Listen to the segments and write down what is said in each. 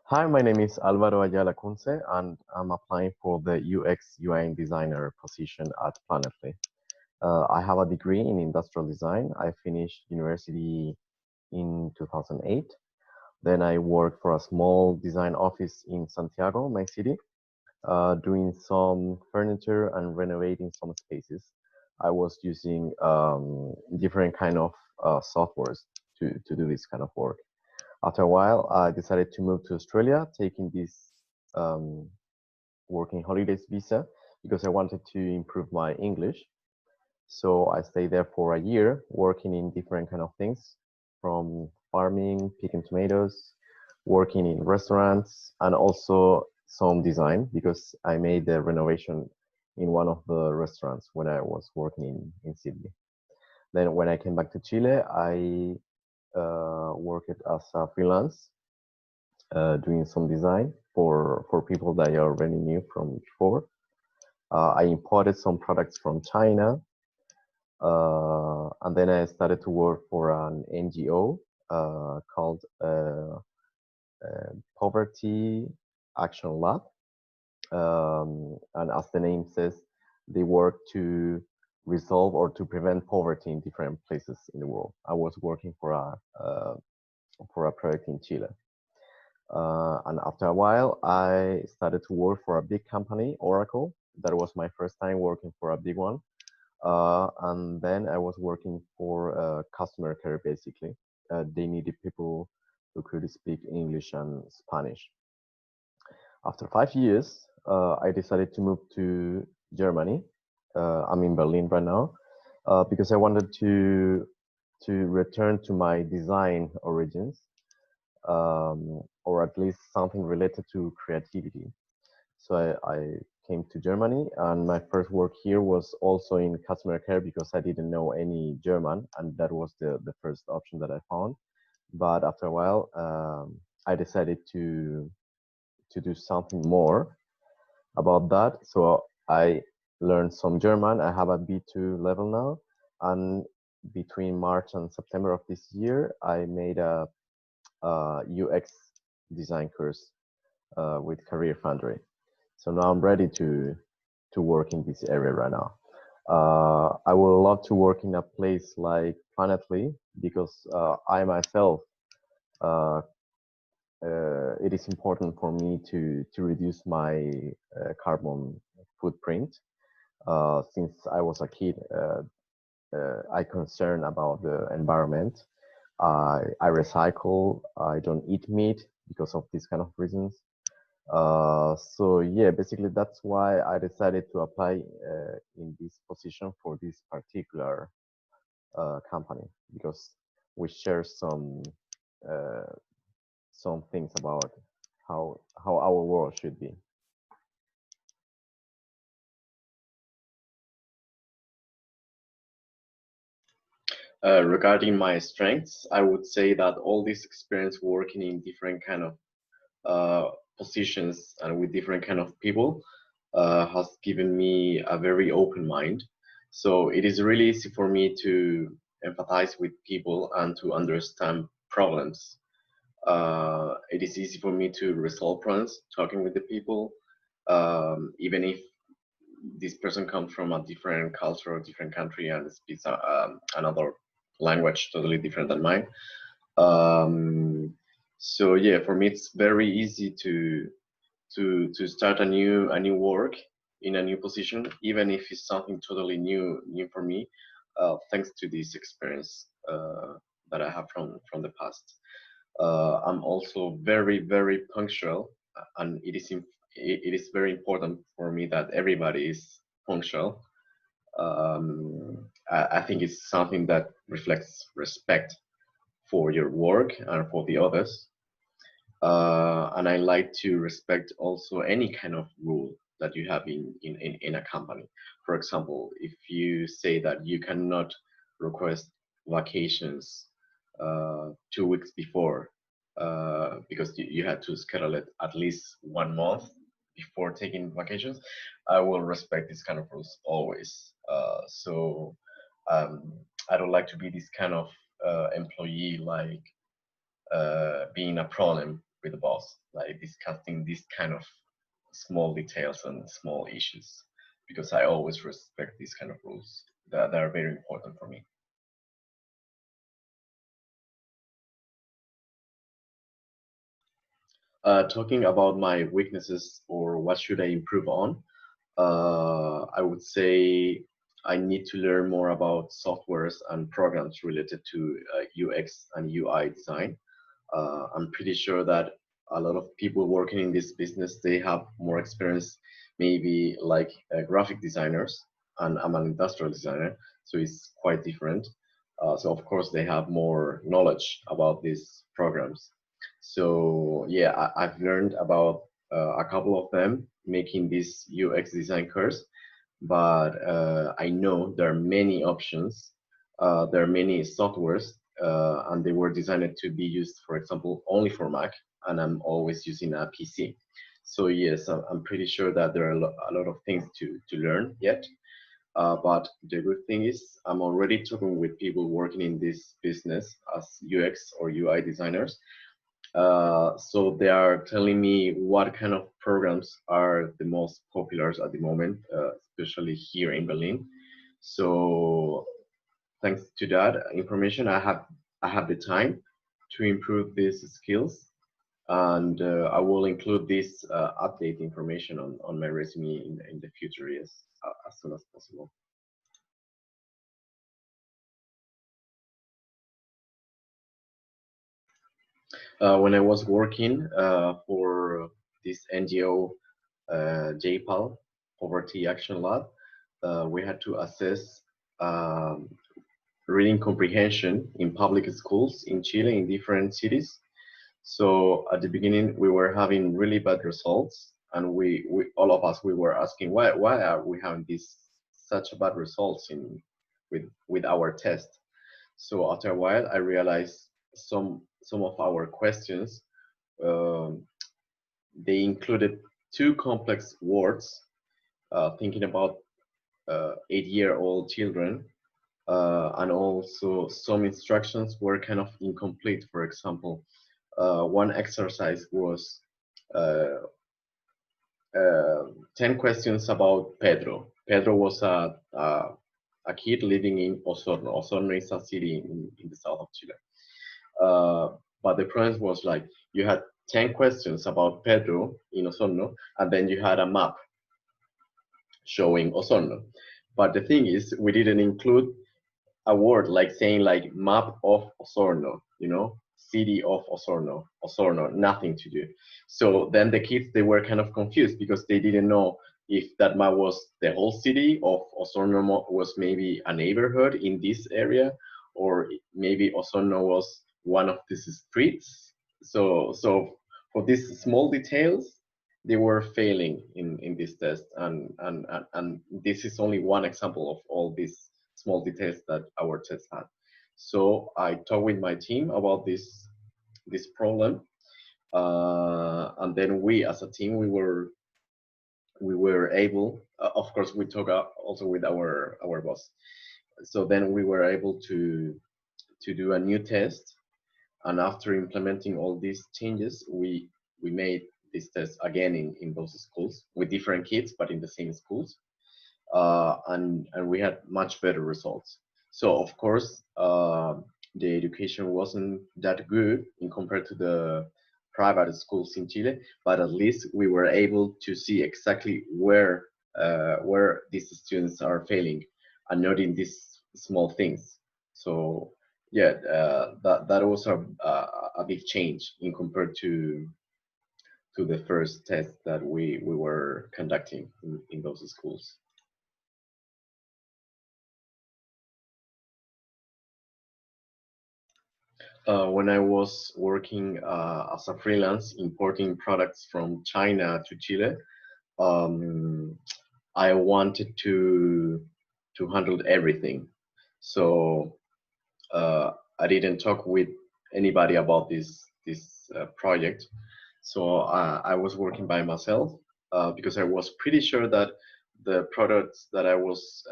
Hi, my name is Alvaro Ayala Kunze, and I'm applying for the UX UI designer position at Planetly. I have a degree in industrial design. I finished university in 2008. Then I worked for a small design office in Santiago, my city, doing some furniture and renovating some spaces. I was using different kind of softwares to do this kind of work. After a while, I decided to move to Australia, taking this um, working holidays visa because I wanted to improve my English. So I stayed there for a year, working in different kind of things, from farming, picking tomatoes, working in restaurants, and also some design because I made the renovation in one of the restaurants when I was working in Sydney. Then when I came back to Chile, I worked as a freelance doing some design for people that I already knew from before. I imported some products from China, and then I started to work for an NGO called Poverty Action Lab. And as the name says, they work to resolve or to prevent poverty in different places in the world. I was working for a project in Chile. And after a while, I started to work for a big company, Oracle. That was my first time working for a big one. And then I was working for customer care, basically. They needed people who could speak English and Spanish. After 5 years, I decided to move to Germany. I'm in Berlin right now because I wanted to return to my design origins, or at least something related to creativity. So I came to Germany, and my first work here was also in customer care because I didn't know any German, and that was the first option that I found. But after a while, I decided to do something more about that. So I learned some German. I have a B2 level now, and between March and September of this year, I made a UX design course with Career Foundry. So now I'm ready to work in this area right now. I would love to work in a place like Planetly because I myself, uh, it is important for me to reduce my carbon footprint. Since I was a kid, I concern about the environment. I recycle. I don't eat meat because of these kind of reasons. So yeah, basically that's why I decided to apply in this position for this particular company because we share uh, some things about how our world should be. Regarding my strengths, I would say that all this experience working in different kind of positions and with different kind of people has given me a very open mind. So it is really easy for me to empathize with people and to understand problems. It is easy for me to resolve problems talking with the people, even if this person comes from a different culture or different country and speaks another language totally different than mine. Um, so yeah, for me it's very easy to start a new work in a new position, even if it's something totally new for me, thanks to this experience that I have from the past. I'm also very punctual, and it is very important for me that everybody is punctual. I think it's something that reflects respect for your work and for the others. And I like to respect also any kind of rule that you have in a company. For example, if you say that you cannot request vacations 2 weeks before because you had to schedule it at least 1 month before taking vacations, I will respect this kind of rules always. So um, I don't like to be this kind of employee like being a problem with the boss, like discussing this kind of small details and small issues, because I always respect these kind of rules that are very important for me. Talking about my weaknesses or what should I improve on, I would say I need to learn more about softwares and programs related to UX and UI design. I'm pretty sure that a lot of people working in this business, they have more experience, maybe like graphic designers, and I'm an industrial designer, so it's quite different. So of course they have more knowledge about these programs. So yeah, I've learned about a couple of them making this UX design course, but I know there are many options. There are many softwares, and they were designed to be used, for example, only for Mac, and I'm always using a PC. So yes, I'm pretty sure that there are a lot of things to learn yet. But the good thing is I'm already talking with people working in this business as UX or UI designers. So they are telling me what kind of programs are the most popular at the moment, especially here in Berlin. So thanks to that information, I have the time to improve these skills, and I will include this update information on my resume in the future years as soon as possible. When I was working for this NGO, JPAL, Poverty Action Lab, we had to assess um, reading comprehension in public schools in Chile in different cities. So at the beginning, we were having really bad results, and we all of us we were asking why are we having these such bad results in with our test. So after a while, I realized some of our questions, um, they included too complex words, thinking about 8-year-old children, and also some instructions were kind of incomplete. For example, one exercise was uh, uh, 10 questions about Pedro. Pedro was a kid living in Osorno. Osorno is a city in the south of Chile. But the problem was like you had 10 questions about Pedro in Osorno, and then you had a map showing Osorno. But the thing is, we didn't include a word like saying like map of Osorno, city of Osorno, Osorno, nothing to do. So then the kids, they were kind of confused because they didn't know if that map was the whole city of Osorno was maybe a neighborhood in this area, or maybe Osorno was one of these streets. So for these small details, they were failing in this test, and this is only one example of all these small details that our test had. So I talked with my team about this problem, and then we, as a team, we were able. Of course, we talked also with our boss. So then we were able to do a new test, and after implementing all these changes, we made this test again in those schools with different kids, but in the same schools, and we had much better results. So of course, the education wasn't that good in compared to the private schools in Chile, but at least we were able to see exactly where these students are failing, and not in these small things. So yeah, that was a big change in compared to the first test that we were conducting in those schools. When I was working as a freelance importing products from China to Chile, um, I wanted to handle everything. So I didn't talk with anybody about this project. So I was working by myself because I was pretty sure that the products that I was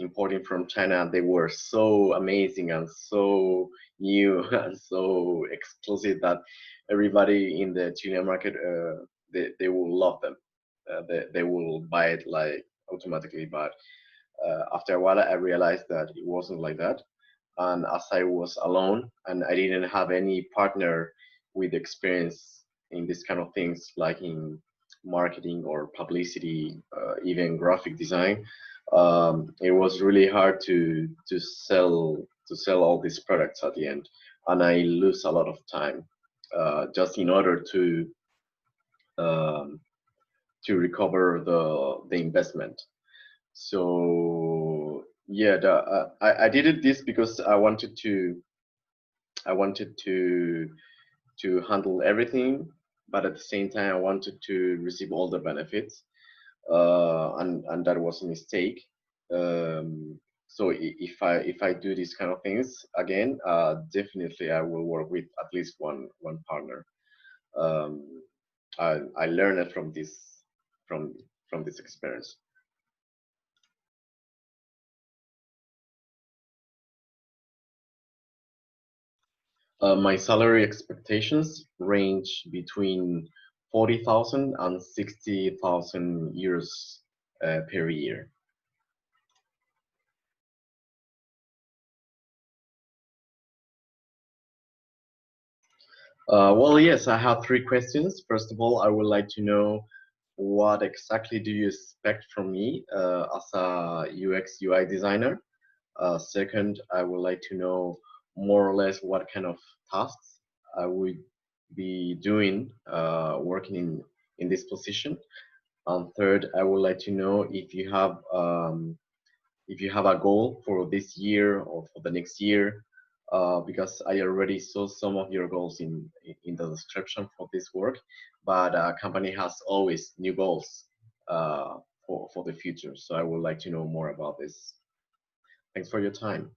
importing from China, they were so amazing and so new and so exclusive that everybody in the Chilean market, they will love them. They will buy it like automatically. But after a while, I realized that it wasn't like that. And as I was alone and I didn't have any partner with experience in this kind of things, like in marketing or publicity, even graphic design, it was really hard to sell all these products at the end, and I lose a lot of time just in order um, to recover the investment. So yeah, I did it this because I wanted to handle everything, but at the same time I wanted to receive all the benefits, and that was a mistake. So if I do these kind of things again, definitely I will work with at least one partner. Um, I learned it from from this experience. My salary expectations range between 40,000 and 60,000 euros per year. Well, yes, I have three questions. First of all, I would like to know what exactly do you expect from me as a UX UI designer? Second, I would like to know more or less what kind of tasks I would be doing working in this position. And third, I would like to know if you have a goal for this year or for the next year, because I already saw some of your goals in the description for this work, but a company has always new goals for the future. So I would like to know more about this. Thanks for your time.